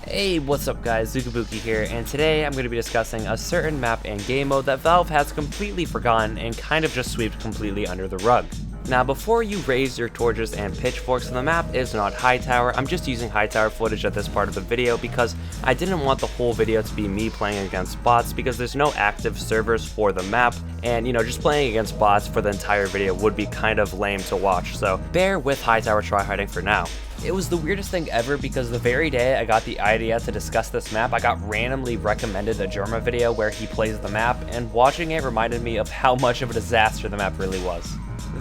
Hey, what's up guys, Zukabuki here, and today I'm going to be discussing a certain map and game mode that Valve has completely forgotten and kind of just swept completely under the rug. Now before you raise your torches and pitchforks, the map is not Hightower. I'm just using Hightower footage at this part of the video because I didn't want the whole video to be me playing against bots because there's no active servers for the map, and just playing against bots for the entire video would be kind of lame to watch, so bear with Hightower tryharding for now. It was the weirdest thing ever because the very day I got the idea to discuss this map, I got randomly recommended a Germa video where he plays the map, and watching it reminded me of how much of a disaster the map really was.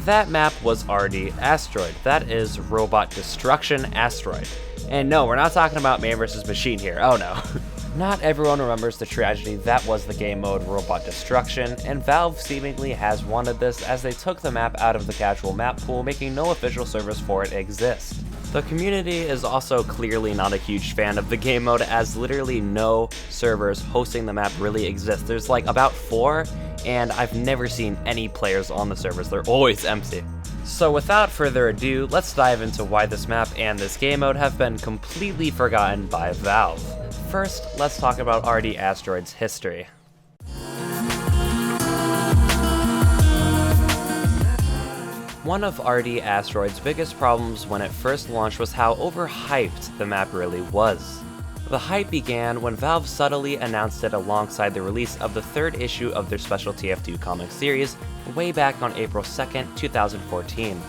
That map was RD Asteroid. That is Robot Destruction Asteroid. And no, we're not talking about man versus machine here, oh no. Not everyone remembers the tragedy that was the game mode Robot Destruction, and Valve seemingly has wanted this as they took the map out of the casual map pool, making no official servers for it exist. The community is also clearly not a huge fan of the game mode, as literally no servers hosting the map really exist. There's like about 4, and I've never seen any players on the servers. They're always empty. So without further ado, let's dive into why this map and this game mode have been completely forgotten by Valve. First, let's talk about RD Asteroid's history. One of RD Asteroid's biggest problems when it first launched was how overhyped the map really was. The hype began when Valve subtly announced it alongside the release of the 3rd issue of their special TF2 comic series, way back on April 2nd, 2014.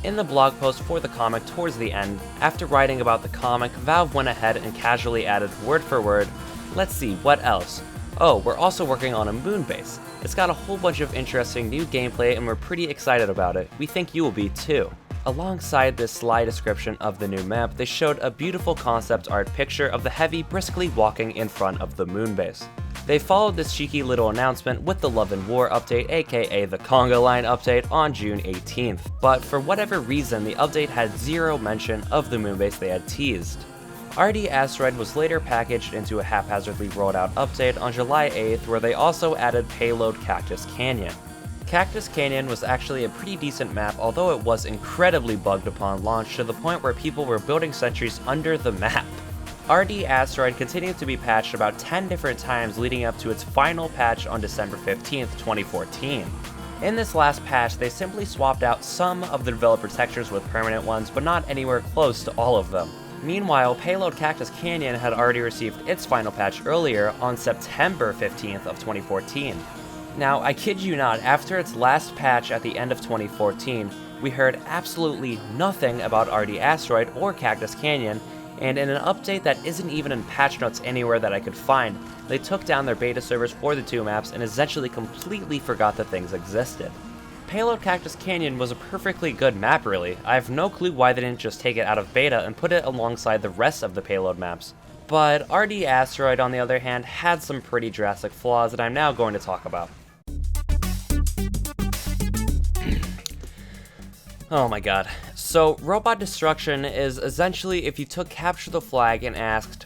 In the blog post for the comic towards the end, after writing about the comic, Valve went ahead and casually added word for word, "Let's see, what else? Oh, we're also working on a moon base. It's got a whole bunch of interesting new gameplay and we're pretty excited about it. We think you will be too." Alongside this sly description of the new map, they showed a beautiful concept art picture of the Heavy briskly walking in front of the moon base. They followed this cheeky little announcement with the Love and War update, aka the Conga Line update, on June 18th, but for whatever reason the update had zero mention of the moon base they had teased. RD Asteroid was later packaged into a haphazardly rolled out update on July 8th where they also added payload Cactus Canyon. Cactus Canyon was actually a pretty decent map, although it was incredibly bugged upon launch to the point where people were building sentries under the map. RD Asteroid continued to be patched about 10 different times leading up to its final patch on December 15th, 2014. In this last patch, they simply swapped out some of the developer textures with permanent ones, but not anywhere close to all of them. Meanwhile, Payload Cactus Canyon had already received its final patch earlier on September 15th of 2014. Now, I kid you not, after its last patch at the end of 2014, we heard absolutely nothing about RD Asteroid or Cactus Canyon, and in an update that isn't even in patch notes anywhere that I could find, they took down their beta servers for the 2 maps and essentially completely forgot that things existed. Payload Cactus Canyon was a perfectly good map really. I have no clue why they didn't just take it out of beta and put it alongside the rest of the payload maps. But RD Asteroid, on the other hand, had some pretty drastic flaws that I'm now going to talk about. Oh my god. So, Robot Destruction is essentially if you took Capture the Flag and asked,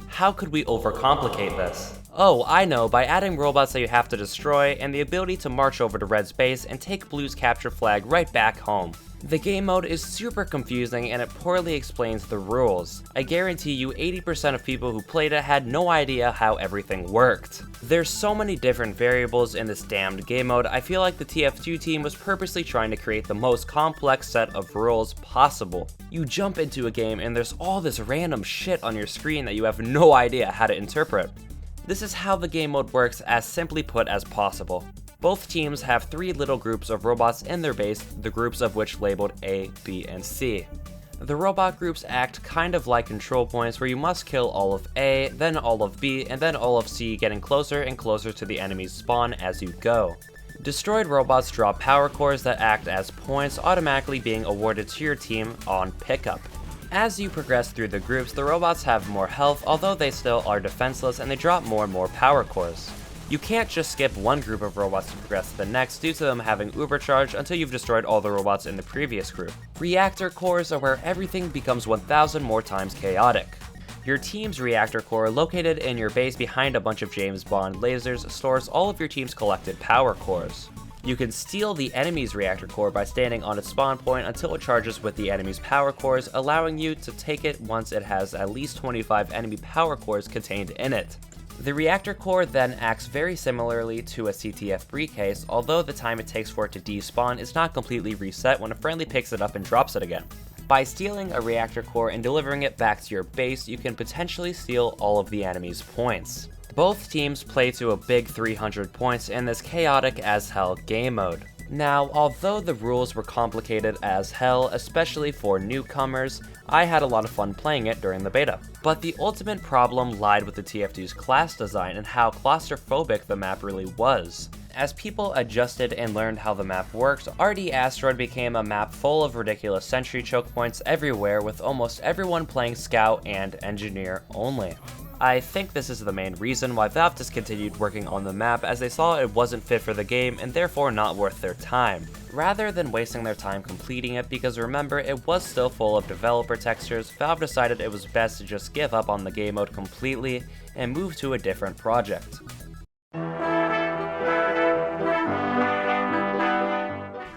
how could we overcomplicate this? Oh, I know, by adding robots that you have to destroy, and the ability to march over to Red's base and take Blue's capture flag right back home. The game mode is super confusing and it poorly explains the rules. I guarantee you 80% of people who played it had no idea how everything worked. There's so many different variables in this damned game mode, I feel like the TF2 team was purposely trying to create the most complex set of rules possible. You jump into a game and there's all this random shit on your screen that you have no idea how to interpret. This is how the game mode works, as simply put as possible. Both teams have 3 little groups of robots in their base, the groups of which labeled A, B, and C. The robot groups act kind of like control points where you must kill all of A, then all of B, and then all of C, getting closer and closer to the enemy's spawn as you go. Destroyed robots drop power cores that act as points, automatically being awarded to your team on pickup. As you progress through the groups, the robots have more health, although they still are defenseless, and they drop more and more power cores. You can't just skip one group of robots to progress to the next due to them having ubercharge until you've destroyed all the robots in the previous group. Reactor cores are where everything becomes 1000 more times chaotic. Your team's reactor core, located in your base behind a bunch of James Bond lasers, stores all of your team's collected power cores. You can steal the enemy's reactor core by standing on its spawn point until it charges with the enemy's power cores, allowing you to take it once it has at least 25 enemy power cores contained in it. The reactor core then acts very similarly to a CTF briefcase, although the time it takes for it to despawn is not completely reset when a friendly picks it up and drops it again. By stealing a reactor core and delivering it back to your base, you can potentially steal all of the enemy's points. Both teams play to a big 300 points in this chaotic as hell game mode. Now, although the rules were complicated as hell, especially for newcomers, I had a lot of fun playing it during the beta. But the ultimate problem lied with the TF2's class design and how claustrophobic the map really was. As people adjusted and learned how the map worked, RD Asteroid became a map full of ridiculous sentry choke points everywhere, with almost everyone playing Scout and Engineer only. I think this is the main reason why Valve discontinued working on the map, as they saw it wasn't fit for the game and therefore not worth their time, rather than wasting their time completing it, because remember, it was still full of developer textures. Valve decided it was best to just give up on the game mode completely and move to a different project.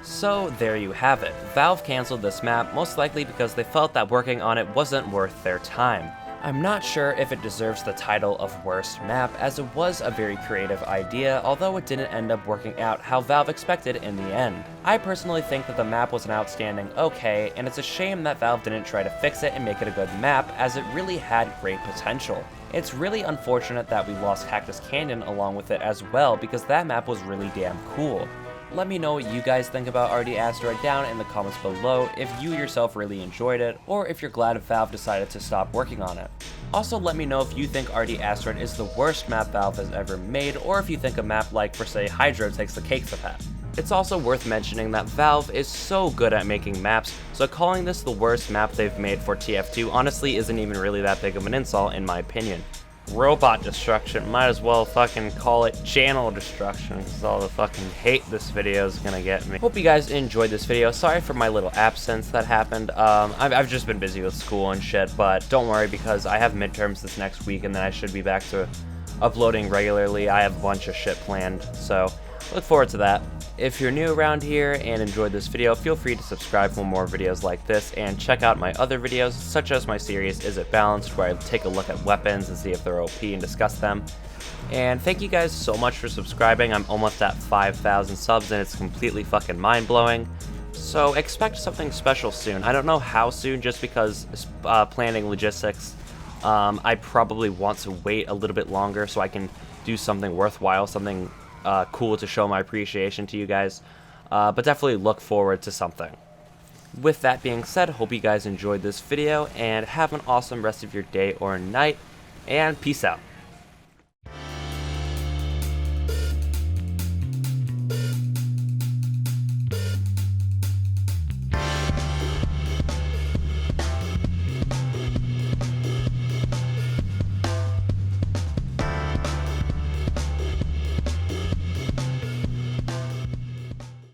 So there you have it. Valve cancelled this map, most likely because they felt that working on it wasn't worth their time. I'm not sure if it deserves the title of worst map, as it was a very creative idea, although it didn't end up working out how Valve expected in the end. I personally think that the map was an outstanding okay, and it's a shame that Valve didn't try to fix it and make it a good map, as it really had great potential. It's really unfortunate that we lost Cactus Canyon along with it as well, because that map was really damn cool. Let me know what you guys think about RD Asteroid down in the comments below, if you yourself really enjoyed it, or if you're glad Valve decided to stop working on it. Also, let me know if you think RD Asteroid is the worst map Valve has ever made, or if you think a map like, for say, Hydro takes the cake for that. It's also worth mentioning that Valve is so good at making maps, so calling this the worst map they've made for TF2 honestly isn't even really that big of an insult in my opinion. Robot destruction, might as well fucking call it channel destruction, because all the fucking hate this video is gonna get me. Hope you guys enjoyed this video. Sorry for my little absence that happened. I've just been busy with school and shit, but don't worry, because I have midterms this next week and then I should be back to uploading regularly. I have a bunch of shit planned, so look forward to that. If you're new around here and enjoyed this video, feel free to subscribe for more videos like this, and check out my other videos, such as my series Is It Balanced, where I take a look at weapons and see if they're OP and discuss them. And thank you guys so much for subscribing. I'm almost at 5,000 subs and it's completely fucking mind-blowing. So expect something special soon. I don't know how soon, just because planning logistics. I probably want to wait a little bit longer so I can do something worthwhile, something cool to show my appreciation to you guys, but definitely look forward to something. With that being said, hope you guys enjoyed this video, and have an awesome rest of your day or night, and peace out.